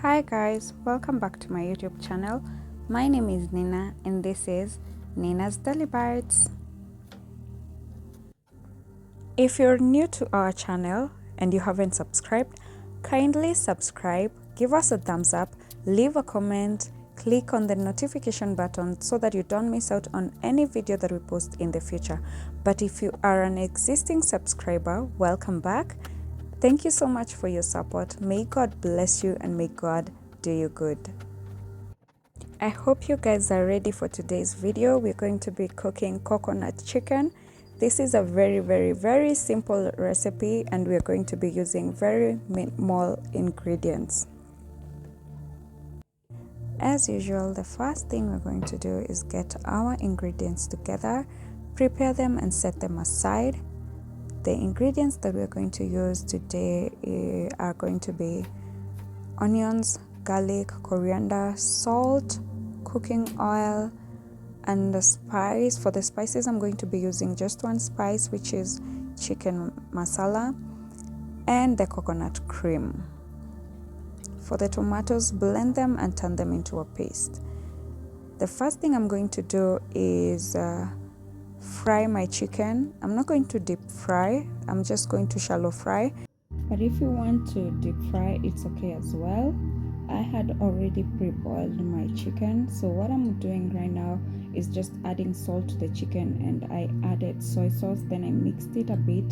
Hi guys, welcome back to my YouTube channel. My name is Nina and this is Nina's Daily Bites. If you're new to our channel and you haven't subscribed, kindly subscribe, give us a thumbs up, leave a comment, click on the notification button so that you don't miss out on any video that we post in the future. But if you are an existing subscriber, welcome back. Thank you so much for your support. May God bless you and may God do you good. I hope you guys are ready for today's video. We're going to be cooking coconut chicken. This is a very simple recipe and we're going to be using very minimal ingredients. As usual, the first thing we're going to do is get our ingredients together, prepare them and set them aside. The ingredients that we're going to use today are going to be onions, garlic, coriander, salt, cooking oil, and the spice. For the spices, I'm going to be using just one spice, which is chicken masala, and the coconut cream. For the tomatoes, blend them and turn them into a paste. The first thing I'm going to do is fry my chicken. I'm not going to deep fry, I'm just going to shallow fry. But if you want to deep fry, it's okay as well. I had already pre-boiled my chicken, so what I'm doing right now is just adding salt to the chicken, and I added soy sauce, then I mixed it a bit,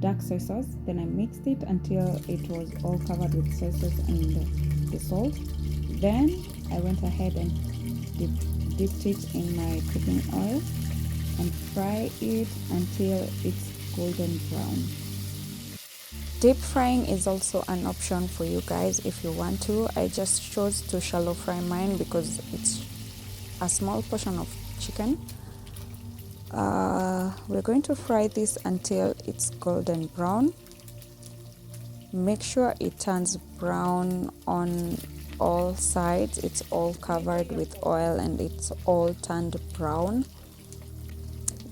dark soy sauce, then I mixed it until it was all covered with soy sauce and the salt. Then I went ahead and dipped it in my cooking oil and fry it until it's golden brown. Deep frying is also an option for you guys if you want to. I just chose to shallow fry mine because it's a small portion of chicken. We're going to fry this until it's golden brown. Make sure it turns brown on all sides. It's all covered with oil and it's all turned brown.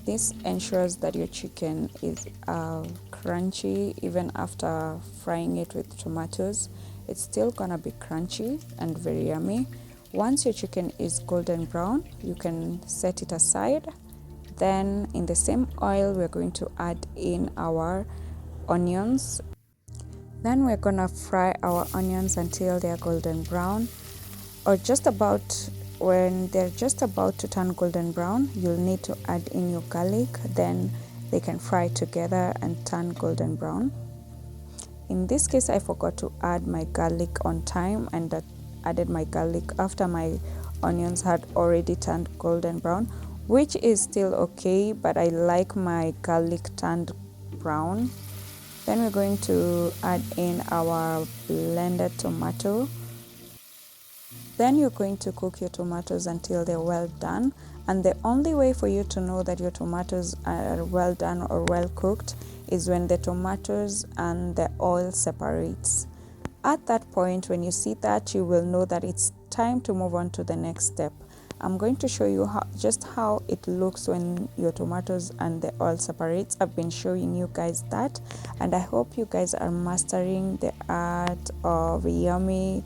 This ensures that your chicken is crunchy even after frying it with tomatoes. It's still gonna be crunchy and very yummy. Once your chicken is golden brown, you can set it aside. Then in the same oil, we're going to add in our onions. Then we're gonna fry our onions until they're golden brown, or just about. When they're just about to turn golden brown, you'll need to add in your garlic, then they can fry together and turn golden brown. In this case, I forgot to add my garlic on time and added my garlic after my onions had already turned golden brown, which is still okay, but I like my garlic turned brown. Then we're going to add in our blended tomato. Then you're going to cook your tomatoes until they're well done. And the only way for you to know that your tomatoes are well done or well cooked is when the tomatoes and the oil separates. At that point, when you see that, you will know that it's time to move on to the next step. I'm going to show you just how it looks when your tomatoes and the oil separates. I've been showing you guys that, and I hope you guys are mastering the art of yummy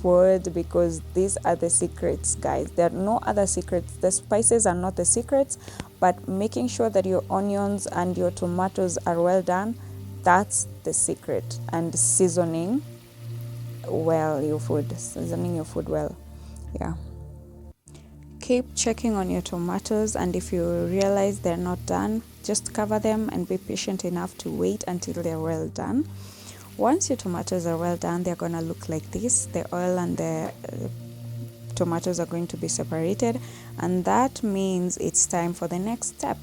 food, because these are the secrets, guys. There are no other secrets. The spices are not the secrets, but making sure that your onions and your tomatoes are well done, that's the secret. And seasoning well your food, well. Yeah, keep checking on your tomatoes, and if you realize they're not done, just cover them and be patient enough to wait until they're well done. Once your tomatoes are well done, they're going to look like this. The oil and the tomatoes are going to be separated, and that means it's time for the next step.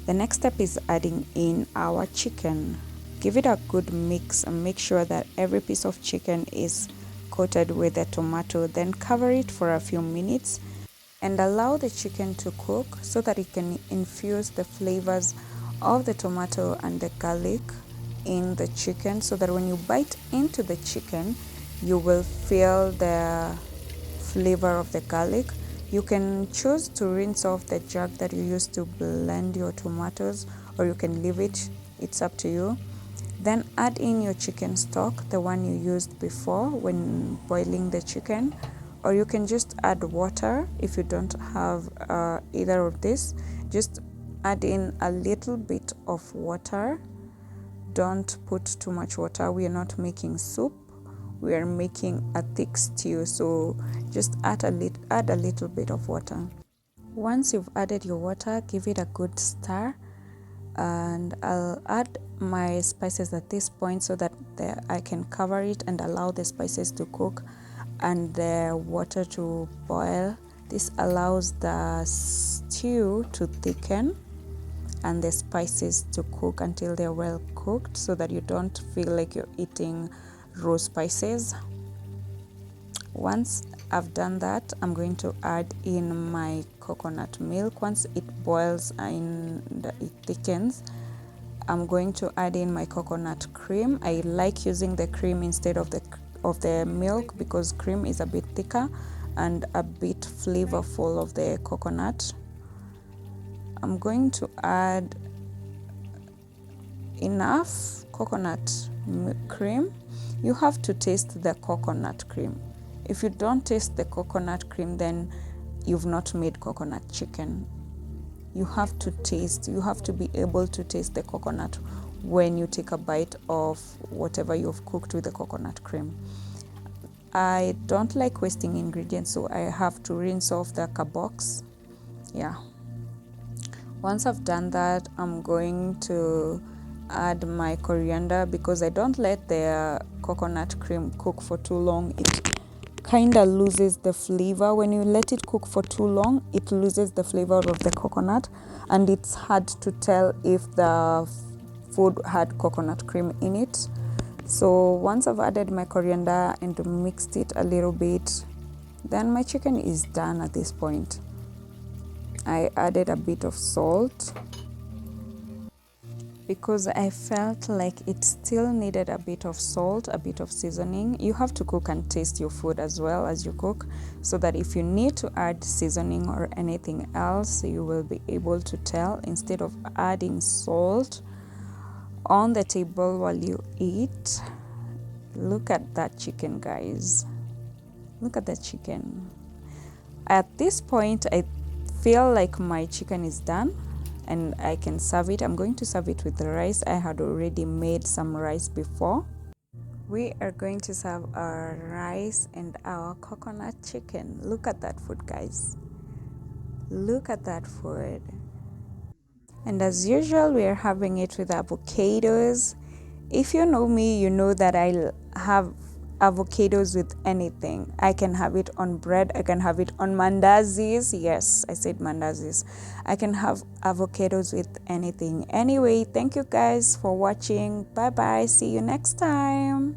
The next step is adding in our chicken. Give it a good mix and make sure that every piece of chicken is coated with the tomato. Then cover it for a few minutes and allow the chicken to cook so that it can infuse the flavors of the tomato and the garlic in the chicken, so that when you bite into the chicken, you will feel the flavor of the garlic. You can choose to rinse off the jug that you used to blend your tomatoes, or you can leave it. It's up to you. Then add in your chicken stock, the one you used before when boiling the chicken, or you can just add water if you don't have either of this. Just add in a little bit of water. Don't put too much water. We are not making soup. We are making a thick stew, so just add a little bit of water. Once you've added your water, give it a good stir, and I'll add my spices at this point so that I can cover it and allow the spices to cook and the water to boil. This allows the stew to thicken and the spices to cook until they're well cooked, so that you don't feel like you're eating raw spices. Once I've done that, I'm going to add in my coconut milk. Once it boils and it thickens, I'm going to add in my coconut cream. I like using the cream instead of the milk because cream is a bit thicker and a bit flavorful of the coconut. I'm going to add enough coconut cream. You have to taste the coconut cream. If you don't taste the coconut cream, then you've not made coconut chicken. You have to be able to taste the coconut when you take a bite of whatever you've cooked with the coconut cream. I don't like wasting ingredients, so I have to rinse off the carbox. Yeah. Once I've done that, I'm going to add my coriander because I don't let the coconut cream cook for too long. It kind of loses the flavor. When you let it cook for too long, it loses the flavor of the coconut, and it's hard to tell if the food had coconut cream in it. So once I've added my coriander and mixed it a little bit, then my chicken is done at this point. I added a bit of salt because I felt like it still needed a bit of salt, a bit of seasoning. You have to cook and taste your food as well as you cook, so that if you need to add seasoning or anything else, you will be able to tell instead of adding salt on the table while you eat. Look at that chicken, guys. Look at that chicken. At this point, I feel like my chicken is done and I can serve it. I'm going to serve it with the rice. I had already made some rice before. We are going to serve our rice and our coconut chicken. Look at that food, guys. Look at that food. And as usual, we are having it with avocados. If you know me, you know that I have avocados with anything. I can have it on bread. I can have it on mandazis. Yes, I said mandazis. I can have avocados with anything. Anyway, thank you guys for watching. Bye bye. See you next time.